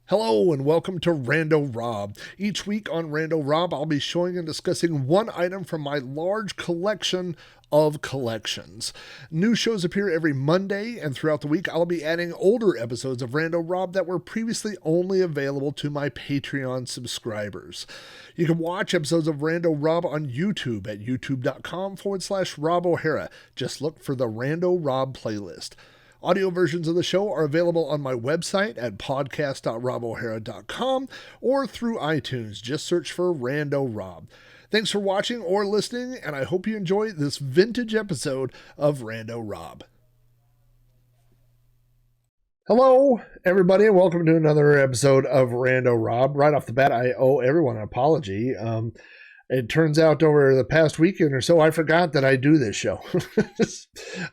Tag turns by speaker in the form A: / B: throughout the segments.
A: Hello and welcome to Rando Rob. Each week on Rando Rob, I'll be showing and discussing one item from my large collection of collections. New shows appear every Monday, and throughout the week, I'll be adding older episodes of Rando Rob that were previously only available to my Patreon subscribers. You can watch episodes of Rando Rob on YouTube at youtube.com/Rob O'Hara. Just look for the Rando Rob playlist. Audio versions of the show are available on my website at podcast.robohara.com or through iTunes. Just search for Rando Rob. Thanks for watching or listening, and I hope you enjoy this vintage episode of Rando Rob. Hello, everybody, and welcome to another episode of Rando Rob. Right off the bat, I owe everyone an apology. It turns out over the past weekend or so, I forgot that I do this show.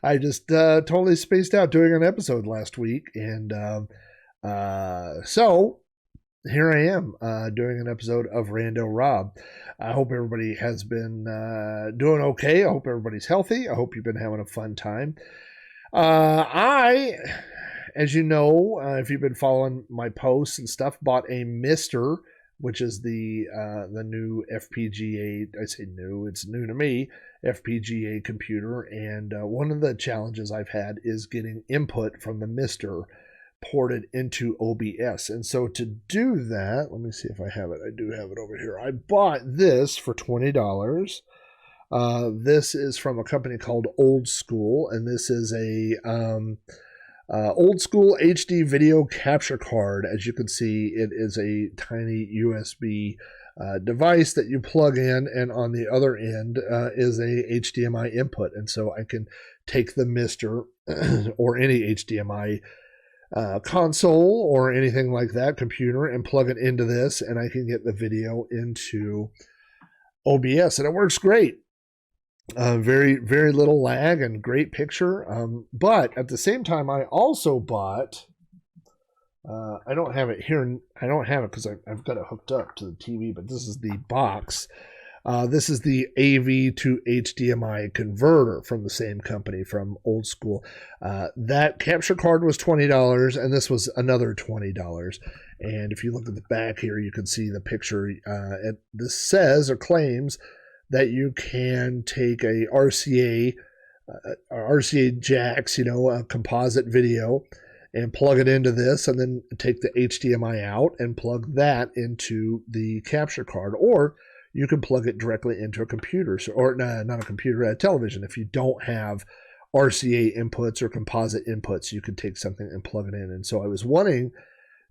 A: I just totally spaced out doing an episode last week. And so here I am doing an episode of Rando Rob. I hope everybody has been doing okay. I hope everybody's healthy. I hope you've been having a fun time. As you know, if you've been following my posts and stuff, bought a Mister, which is the new FPGA. I say new, it's new to me, FPGA computer. And one of the challenges I've had is getting input from the Mister ported into OBS. And so to do that, let me see if I have it. I do have it over here. I bought this for $20. This is from a company called Old School, and this is a old school HD video capture card. As you can see, it is a tiny USB device that you plug in, and on the other end is a HDMI input. And so I can take the Mister or any HDMI console or anything like that, computer, and plug it into this, and I can get the video into OBS, and it works great. Very, very little lag and great picture. But at the same time, I also bought, I don't have it here. I don't have it because I've got it hooked up to the TV, but this is the box. This is the AV to HDMI converter from the same company, from Old School. That capture card was $20, and this was another $20. And if you look at the back here, you can see the picture. This says or claims that you can take a RCA jacks, a composite video, and plug it into this, and then take the HDMI out and plug that into the capture card. Or you can plug it directly into a computer, or not a computer, a television. If you don't have RCA inputs or composite inputs, you can take something and plug it in. And so I was wanting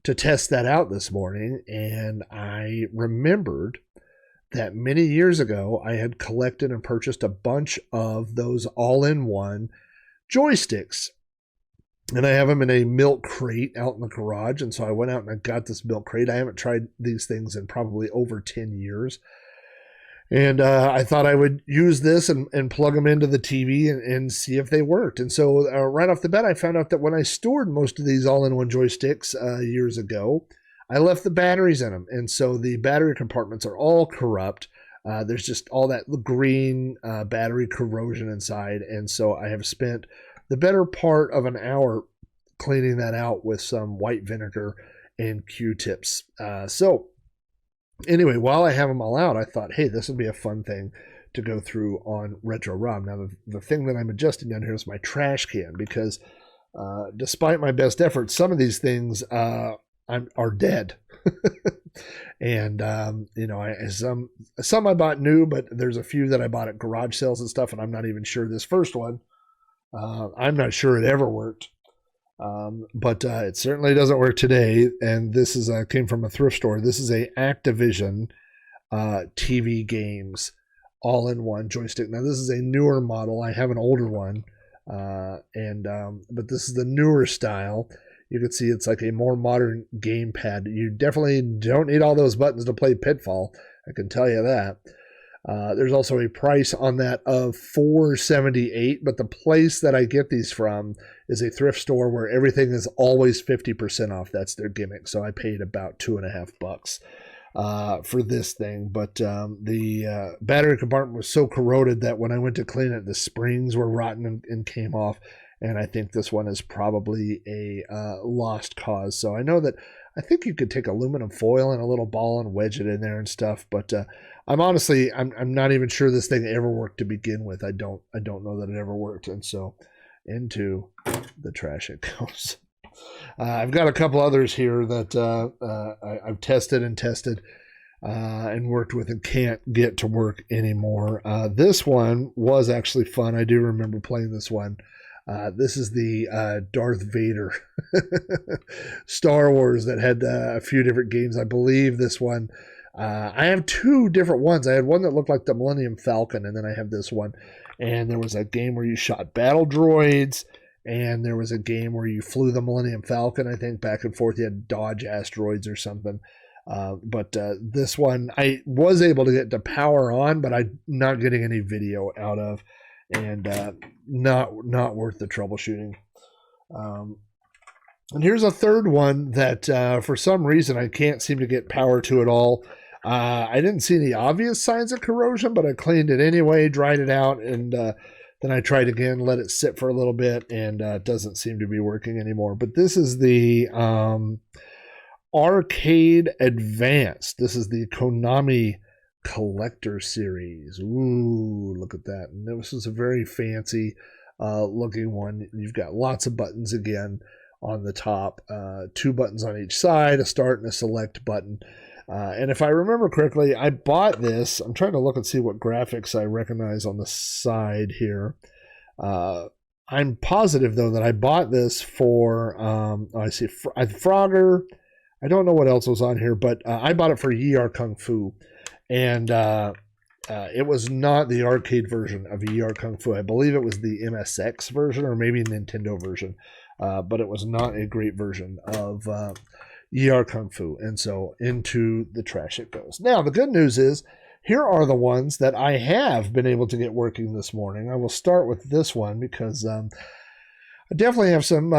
A: to test that out this morning, and I remembered that many years ago, I had collected and purchased a bunch of those all-in-one joysticks. And I have them in a milk crate out in the garage. And so I went out and I got this milk crate. I haven't tried these things in probably over 10 years. And I thought I would use this and plug them into the TV and see if they worked. And so right off the bat, I found out that when I stored most of these all-in-one joysticks years ago, I left the batteries in them, and so the battery compartments are all corrupt. There's just all that green battery corrosion inside, and so I have spent the better part of an hour cleaning that out with some white vinegar and Q-tips. So anyway, while I have them all out, I thought, hey, this would be a fun thing to go through on Retro Rob. Now, the thing that I'm adjusting down here is my trash can, because despite my best efforts, some of these things are dead. And some I bought new, but there's a few that I bought at garage sales and stuff, and I'm not even sure this first one, I'm not sure it ever worked. But it certainly doesn't work today. And this is came from a thrift store. This is a Activision TV games all-in-one joystick. Now, this is a newer model. I have an older one, but this is the newer style. You can see it's like a more modern gamepad. You definitely don't need all those buttons to play Pitfall. I can tell you that. There's also a price on that of $4.78, but the place that I get these from is a thrift store where everything is always 50% off. That's their gimmick. So I paid about $2.50 for this thing. But the battery compartment was so corroded that when I went to clean it, the springs were rotten and came off. and I think this one is probably a lost cause. So I know that I think you could take aluminum foil and a little ball and wedge it in there and stuff, but I'm honestly I'm not even sure this thing ever worked to begin with. I don't know that it ever worked, and so into the trash it goes. I've got a couple others here that I've tested and worked with and can't get to work anymore. This one was actually fun. I do remember playing this one. This is the Darth Vader Star Wars that had a few different games. I believe this one, I have two different ones. I had one that looked like the Millennium Falcon, and then I have this one. And there was a game where you shot battle droids, and there was a game where you flew the Millennium Falcon, I think, back and forth. You had to dodge asteroids or something. But this one I was able to get to power on, but I'm not getting any video out of, and not worth the troubleshooting. And here's a third one that for some reason I can't seem to get power to at all. I didn't see any obvious signs of corrosion, but I cleaned it anyway, dried it out, and then I tried again, let it sit for a little bit, and it doesn't seem to be working anymore. But this is the Arcade Advanced. This is the Konami Collector Series. Ooh, look at that. And this is a very fancy looking one. You've got lots of buttons again on the top, 2 buttons on each side, a start and a select button. And if I remember correctly, I bought this. I'm trying to look and see what graphics I recognize on the side here. I'm positive, though, that I bought this for, I see Frogger. I don't know what else was on here, but I bought it for Ye Ar Kung Fu. And it was not the arcade version of Ye Ar Kung Fu. I believe it was the MSX version or maybe Nintendo version. But it was not a great version of Ye Ar Kung Fu. And so into the trash it goes. Now, the good news is, here are the ones that I have been able to get working this morning. I will start with this one because I definitely have some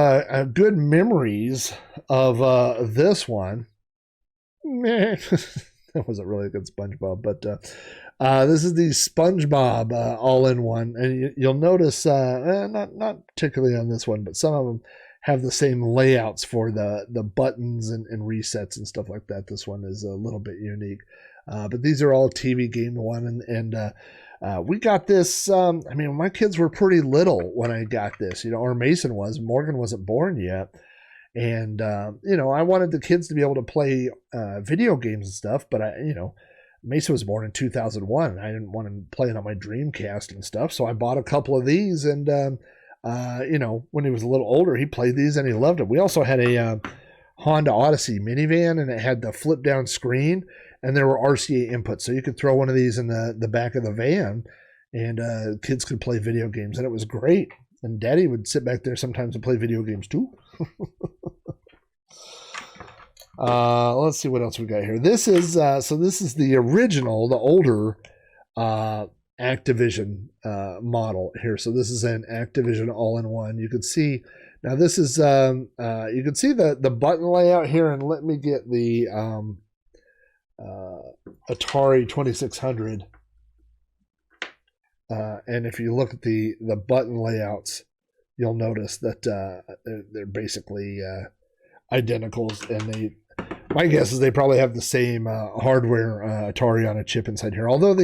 A: good memories of this one. That wasn't really a good SpongeBob, but this is the SpongeBob all-in-one. And you'll notice, not particularly on this one, but some of them have the same layouts for the buttons and resets and stuff like that. This one is a little bit unique. But these are all TV Game 1, and we got this. I mean, my kids were pretty little when I got this, or Mason was. Morgan wasn't born yet. And, I wanted the kids to be able to play video games and stuff, but Mason was born in 2001, and I didn't want him playing on my Dreamcast and stuff. So I bought a couple of these, and, when he was a little older, he played these and he loved them. We also had a Honda Odyssey minivan, and it had the flip down screen, and there were RCA inputs. So you could throw one of these in the back of the van, and kids could play video games, and it was great. And Daddy would sit back there sometimes and play video games too. Let's see what else we got here. This is this is the original, the older Activision model here. So this is an Activision all-in-one. You can see now this is you can see the button layout here, and let me get the Atari 2600. And if you look at the button layouts, you'll notice that they're basically identicals, and my guess is they probably have the same hardware Atari on a chip inside here. Although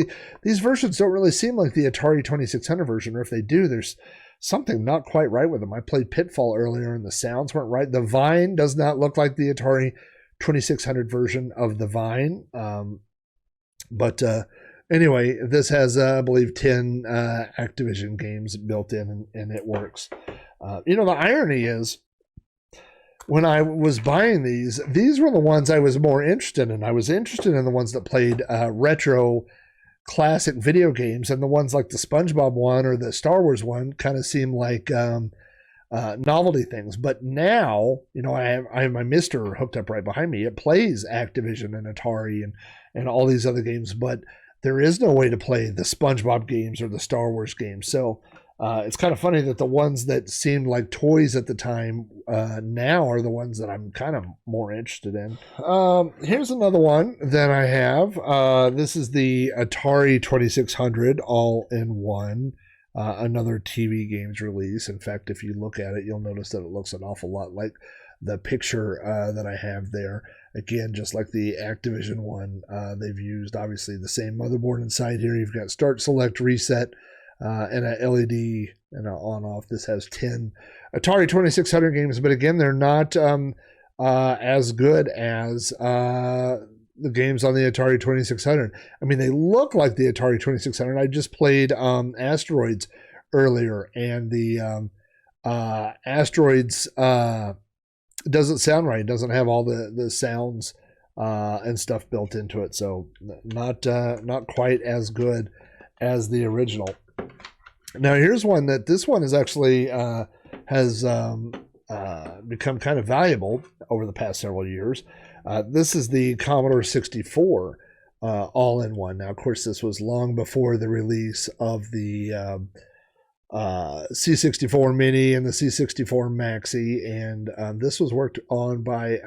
A: these versions don't really seem like the Atari 2600 version, or if they do, there's something not quite right with them. I played Pitfall earlier, and the sounds weren't right. The Vine does not look like the Atari 2600 version of the Vine. But anyway, this has, I believe, 10 Activision games built in, and it works. The irony is, when I was buying these were the ones I was more interested in. I was interested in the ones that played retro classic video games, and the ones like the SpongeBob one or the Star Wars one kind of seem like novelty things. But now, I have my Mister hooked up right behind me. It plays Activision and Atari and all these other games, but there is no way to play the SpongeBob games or the Star Wars games. So it's kind of funny that the ones that seemed like toys at the time now are the ones that I'm kind of more interested in. Here's another one that I have. This is the Atari 2600 all-in-one. another TV games release. In fact, if you look at it, you'll notice that it looks an awful lot like the picture that I have there. Again, just like the Activision one, they've used obviously the same motherboard inside here. You've got start, select, reset, and an LED and an on-off. This has 10 Atari 2600 games, but again, they're not as good as the games on the Atari 2600. I mean, they look like the Atari 2600. I just played Asteroids earlier, and the Asteroids doesn't sound right. It doesn't have all the sounds and stuff built into it, so not quite as good as the original. Now, here's one that this one is actually has become kind of valuable over the past several years. This is the Commodore 64 all-in-one. Now, of course, this was long before the release of the C64 Mini and the C64 Maxi, and this was worked on by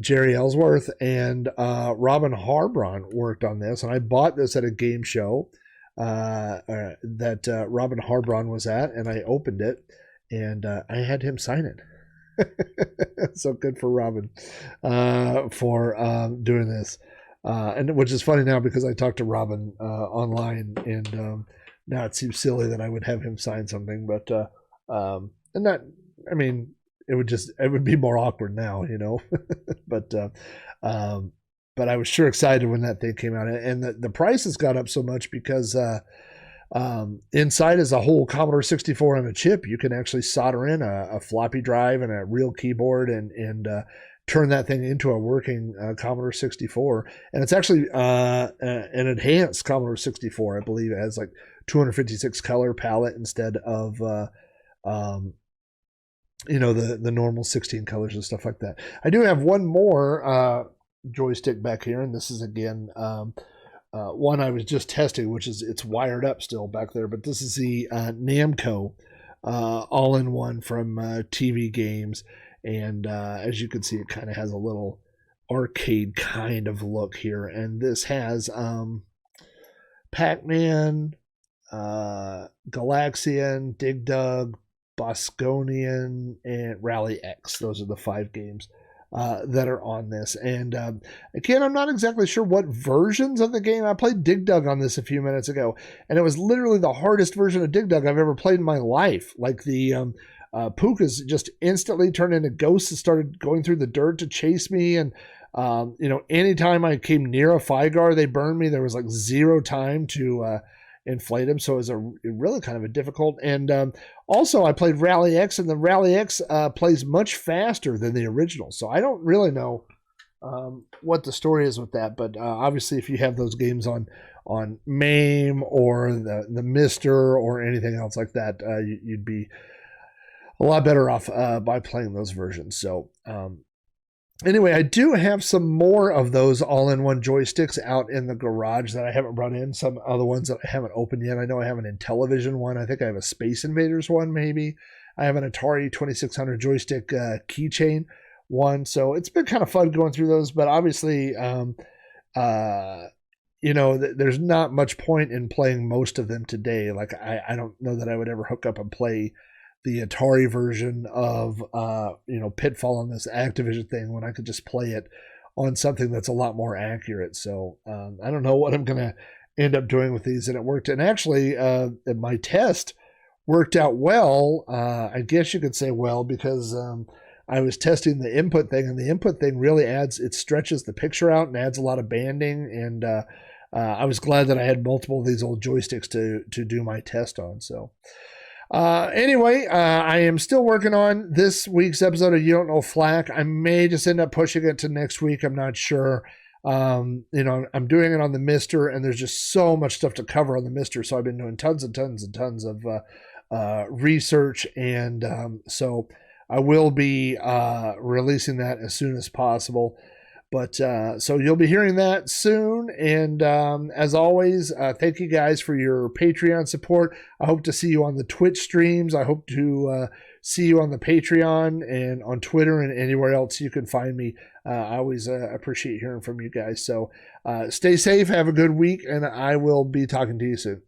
A: Jerry Ellsworth, and Robin Harbron worked on this, and I bought this at a game show that Robin Harbron was at, and I opened it, and I had him sign it. So good for Robin for doing this, and which is funny now because I talked to Robin online, and now it seems silly that I would have him sign something, but and that, I mean, it would be more awkward now, you know. but I was sure excited when that thing came out, and the price has got up so much because inside is a whole Commodore 64 on a chip. You can actually solder in a floppy drive and a real keyboard and turn that thing into a working Commodore 64. And it's actually an enhanced Commodore 64. I believe it has like 256 color palette instead of the normal 16 colors and stuff like that. I do have one more joystick back here, and this is again one I was just testing, which is it's wired up still back there, but this is the Namco all-in-one from TV Games, and as you can see, it kind of has a little arcade kind of look here, and this has Pac-Man, Galaxian, Dig Dug, Bosconian, and Rally X. Those are the 5 games that are on this. And again, I'm not exactly sure what versions of the game. I played Dig Dug on this a few minutes ago, and it was literally the hardest version of Dig Dug I've ever played in my life. Like the Pukas just instantly turned into ghosts and started going through the dirt to chase me. And anytime I came near a Figar, they burned me. There was like 0 time to inflate them, so it was really kind of a difficult. And also I played Rally X, and the Rally X plays much faster than the original, so I don't really know what the story is with that, but obviously if you have those games on MAME or the Mister or anything else like that, you'd be a lot better off by playing those versions. So anyway, I do have some more of those all-in-one joysticks out in the garage that I haven't brought in. Some other ones that I haven't opened yet. I know I have an Intellivision one. I think I have a Space Invaders one, maybe. I have an Atari 2600 joystick keychain one. So it's been kind of fun going through those. But obviously, there's not much point in playing most of them today. Like I don't know that I would ever hook up and play the Atari version of Pitfall on this Activision thing when I could just play it on something that's a lot more accurate. So I don't know what I'm going to end up doing with these, and it worked. And actually, my test worked out well. I guess you could say well, because I was testing the input thing, and the input thing really it stretches the picture out and adds a lot of banding. And I was glad that I had multiple of these old joysticks to do my test on. So anyway, I am still working on this week's episode of You Don't Know Flack. I may just end up pushing it to next week. I'm not sure. I'm doing it on the Mister, and there's just so much stuff to cover on the Mister. So I've been doing tons and tons and tons of research, and so I will be releasing that as soon as possible. But so you'll be hearing that soon. And as always, thank you guys for your Patreon support. I hope to see you on the Twitch streams. I hope to see you on the Patreon and on Twitter and anywhere else you can find me. I always appreciate hearing from you guys. So stay safe, have a good week, and I will be talking to you soon.